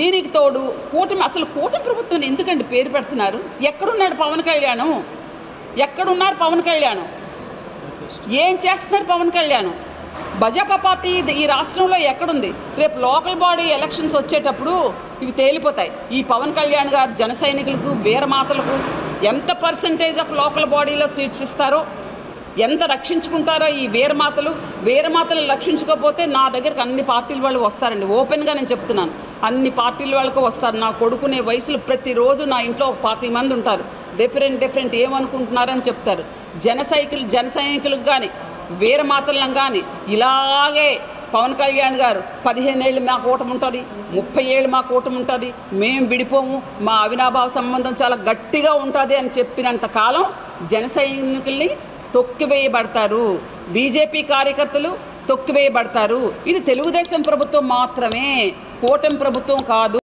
దీనికి తోడు కూటమి, అసలు కూటమి ప్రభుత్వం ఎందుకండి పేరు పెడుతున్నారు? ఎక్కడున్నాడు పవన్ కళ్యాణ్? ఎక్కడున్నారు పవన్ కళ్యాణ్? ఏం చేస్తున్నారు పవన్ కళ్యాణ్? భాజపా పార్టీ ఈ రాష్ట్రంలో ఎక్కడుంది? రేపు లోకల్ బాడీ ఎలక్షన్స్ వచ్చేటప్పుడు ఇవి తేలిపోతాయి. ఈ పవన్ కళ్యాణ్ గారు జన సైనికులకు, వీరమాతలకు ఎంత పర్సంటేజ్ ఆఫ్ లోకల్ బాడీలో సీట్స్ ఇస్తారో, ఎంత రక్షించుకుంటారో ఈ వీరమాతలు రక్షించుకోకపోతే నా దగ్గరికి అన్ని పార్టీల వాళ్ళు వస్తారండి. ఓపెన్గా నేను చెప్తున్నాను, అన్ని పార్టీల వాళ్ళకు వస్తారు. నా కొడుకునే వయసులో ప్రతిరోజు నా ఇంట్లో ఒక 25 మంది ఉంటారు. డిఫరెంట్ ఏమనుకుంటున్నారని చెప్తారు. జన సైనికులకు కానీ వీరమాతలను కానీ ఇలాగే పవన్ కళ్యాణ్ గారు 15 ఏళ్ళు మా కూటమి ఉంటుంది, 30 ఏళ్ళు మా కూటమి ఉంటుంది, మేము విడిపోము, మా అవినాభావ సంబంధం చాలా గట్టిగా ఉంటుంది అని చెప్పినంత కాలం జన సైనికుల్ని తొక్కివేయబడతారు, బీజేపీ కార్యకర్తలు తొక్కివేయబడతారు. ఇది తెలుగుదేశం ప్రభుత్వం మాత్రమే, కూటమి ప్రభుత్వం కాదు.